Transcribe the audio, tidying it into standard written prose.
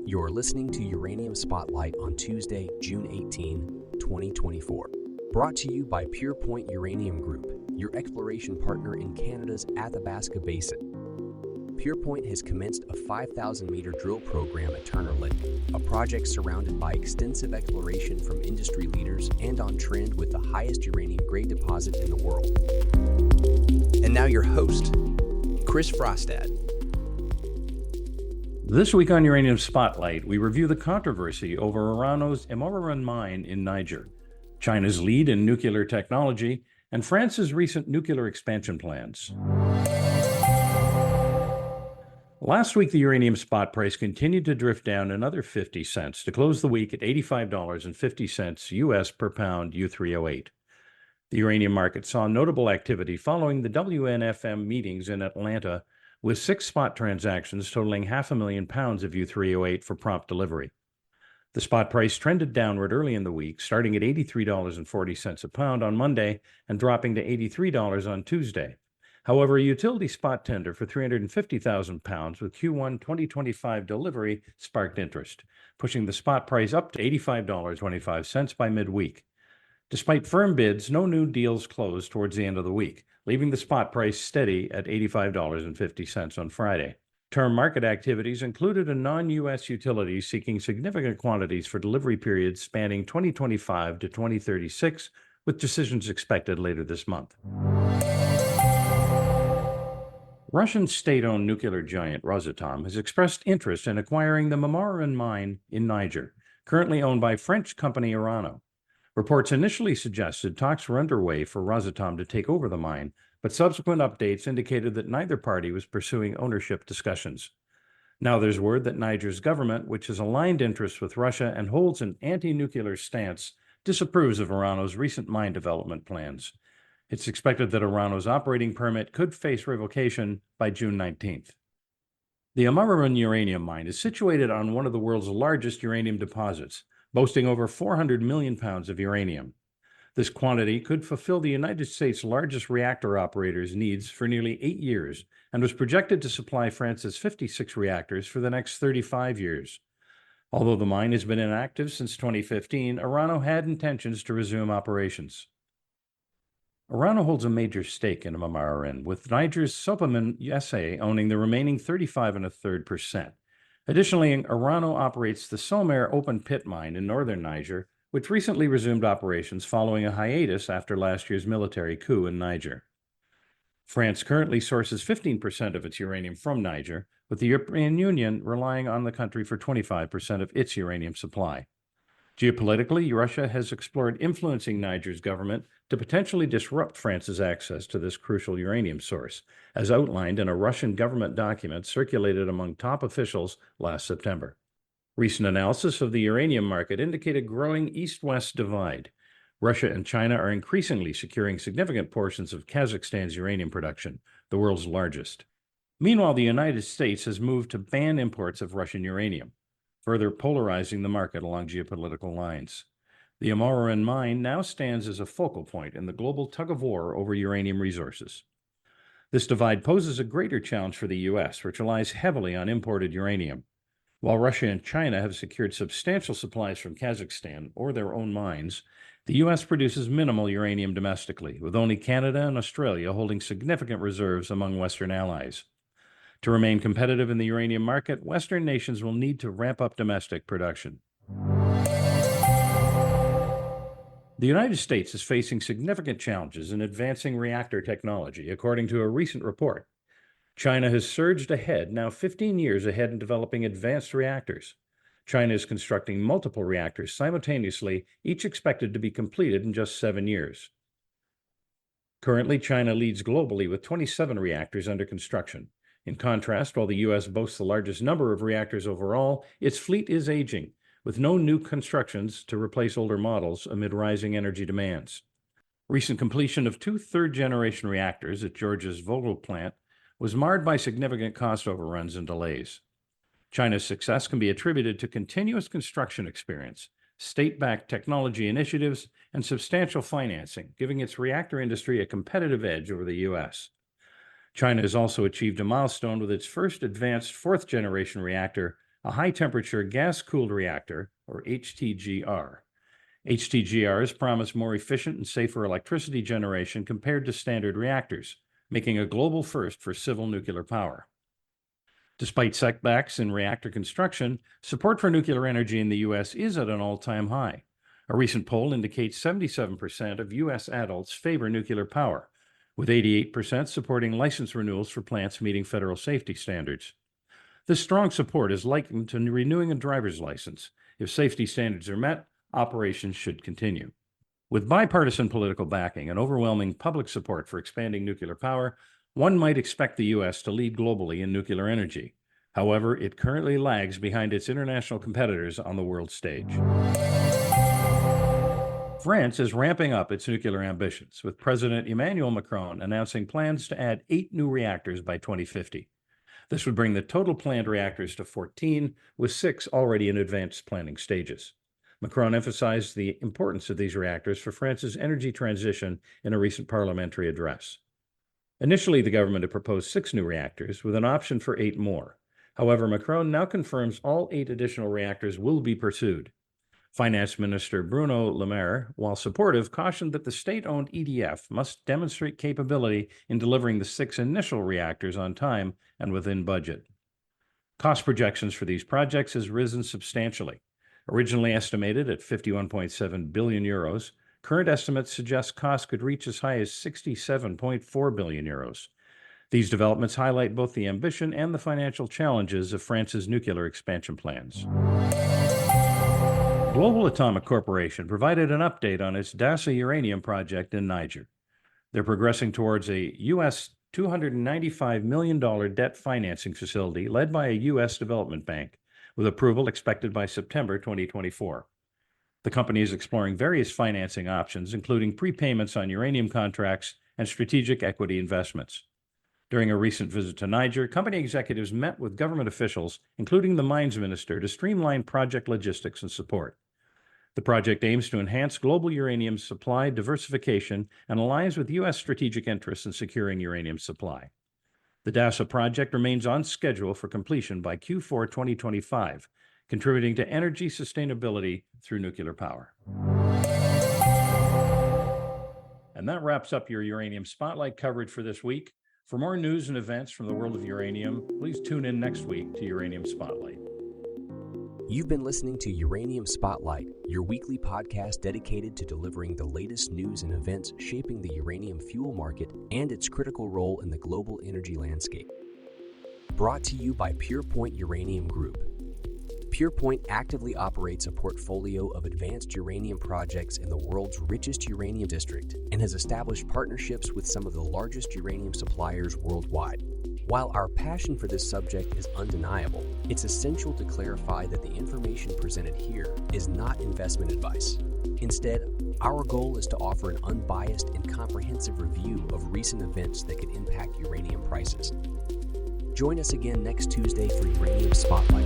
You're listening to Uranium Spotlight on Tuesday, June 18, 2024. Brought to you by PurePoint Uranium Group, your exploration partner in Canada's Athabasca Basin. PurePoint has commenced a 5,000-meter drill program at Turner Lake, a project surrounded by extensive exploration from industry leaders and on trend with the highest uranium-grade deposit in the world. And now your host, Chris Frostad. This week on Uranium Spotlight, we review the controversy over Orano's Uranium mine in Niger, China's lead in nuclear technology, and France's recent nuclear expansion plans. Last week, the uranium spot price continued to drift down another 50 cents to close the week at $85.50 US per pound U3O8. The uranium market saw notable activity following the WNFM meetings in Atlanta, with 6 spot transactions totaling 500,000 pounds of U3O8 for prompt delivery. The spot price trended downward early in the week, starting at $83.40 a pound on Monday and dropping to $83 on Tuesday. However, a utility spot tender for 350,000 pounds with Q1 2025 delivery sparked interest, pushing the spot price up to $85.25 by midweek. Despite firm bids, no new deals closed towards the end of the week, leaving the spot price steady at $85.50 on Friday. Term market activities included a non-U.S. utility seeking significant quantities for delivery periods spanning 2025 to 2036, with decisions expected later this month. Russian state-owned nuclear giant Rosatom has expressed interest in acquiring the Uranium mine in Niger, currently owned by French company Orano. Reports initially suggested talks were underway for Rosatom to take over the mine, but subsequent updates indicated that neither party was pursuing ownership discussions. Now there's word that Niger's government, which has aligned interests with Russia and holds an anti-nuclear stance, disapproves of Orano's recent mine development plans. It's expected that Orano's operating permit could face revocation by June 19th. The uranium mine is situated on one of the world's largest uranium deposits, boasting over 400 million pounds of uranium. This quantity could fulfill the United States' largest reactor operator's needs for nearly 8 years and was projected to supply France's 56 reactors for the next 35 years. Although the mine has been inactive since 2015, Orano had intentions to resume operations. Orano holds a major stake in uranium, with Niger's Sopamin SA owning the remaining 35.33%. Additionally, Orano operates the Somer open pit mine in northern Niger, which recently resumed operations following a hiatus after last year's military coup in Niger. France currently sources 15% of its uranium from Niger, with the European Union relying on the country for 25% of its uranium supply. Geopolitically, Russia has explored influencing Niger's government to potentially disrupt France's access to this crucial uranium source, as outlined in a Russian government document circulated among top officials last September. Recent analysis of the uranium market indicated a growing east-west divide. Russia and China are increasingly securing significant portions of Kazakhstan's uranium production, the world's largest. Meanwhile, the United States has moved to ban imports of Russian uranium, further polarizing the market along geopolitical lines. The Uranium mine now stands as a focal point in the global tug-of-war over uranium resources. This divide poses a greater challenge for the U.S., which relies heavily on imported uranium. While Russia and China have secured substantial supplies from Kazakhstan or their own mines, the U.S. produces minimal uranium domestically, with only Canada and Australia holding significant reserves among Western allies. To remain competitive in the uranium market, Western nations will need to ramp up domestic production. The United States is facing significant challenges in advancing reactor technology, according to a recent report. China has surged ahead, now 15 years ahead in developing advanced reactors. China is constructing multiple reactors simultaneously, each expected to be completed in just 7 years. Currently, China leads globally with 27 reactors under construction. In contrast, while the U.S. boasts the largest number of reactors overall, its fleet is aging, with no new constructions to replace older models amid rising energy demands. Recent completion of 2 third-generation reactors at Georgia's Vogtle plant was marred by significant cost overruns and delays. China's success can be attributed to continuous construction experience, state-backed technology initiatives, and substantial financing, giving its reactor industry a competitive edge over the U.S. China has also achieved a milestone with its first advanced 4th-generation reactor, a high-temperature gas-cooled reactor, or HTGR. HTGRs promise more efficient and safer electricity generation compared to standard reactors, making a global first for civil nuclear power. Despite setbacks in reactor construction, support for nuclear energy in the U.S. is at an all-time high. A recent poll indicates 77% of U.S. adults favor nuclear power, with 88% supporting license renewals for plants meeting federal safety standards. This strong support is likened to renewing a driver's license. If safety standards are met, operations should continue. With bipartisan political backing and overwhelming public support for expanding nuclear power, one might expect the U.S. to lead globally in nuclear energy. However, it currently lags behind its international competitors on the world stage. France is ramping up its nuclear ambitions, with President Emmanuel Macron announcing plans to add 8 new reactors by 2050. This would bring the total planned reactors to 14, with 6 already in advanced planning stages. Macron emphasized the importance of these reactors for France's energy transition in a recent parliamentary address. Initially, the government had proposed 6 new reactors, with an option for 8 more. However, Macron now confirms all 8 additional reactors will be pursued. Finance Minister Bruno Le Maire, while supportive, cautioned that the state-owned EDF must demonstrate capability in delivering the 6 initial reactors on time and within budget. Cost projections for these projects has risen substantially. Originally estimated at 51.7 billion euros, current estimates suggest costs could reach as high as 67.4 billion euros. These developments highlight both the ambition and the financial challenges of France's nuclear expansion plans. Global Atomic Corporation provided an update on its Dasa uranium project in Niger. They're progressing towards a U.S. $295 million debt financing facility led by a U.S. development bank, with approval expected by September 2024. The company is exploring various financing options, including prepayments on uranium contracts and strategic equity investments. During a recent visit to Niger, company executives met with government officials, including the mines minister, to streamline project logistics and support. The project aims to enhance global uranium supply diversification and aligns with U.S. strategic interests in securing uranium supply. The Dasa project remains on schedule for completion by Q4 2025, contributing to energy sustainability through nuclear power. And that wraps up your Uranium Spotlight coverage for this week. For more news and events from the world of uranium, please tune in next week to Uranium Spotlight. You've been listening to Uranium Spotlight, your weekly podcast dedicated to delivering the latest news and events shaping the uranium fuel market and its critical role in the global energy landscape. Brought to you by PurePoint Uranium Group. PurePoint actively operates a portfolio of advanced uranium projects in the world's richest uranium district and has established partnerships with some of the largest uranium suppliers worldwide. While our passion for this subject is undeniable, it's essential to clarify that the information presented here is not investment advice. Instead, our goal is to offer an unbiased and comprehensive review of recent events that could impact uranium prices. Join us again next Tuesday for Uranium Spotlight.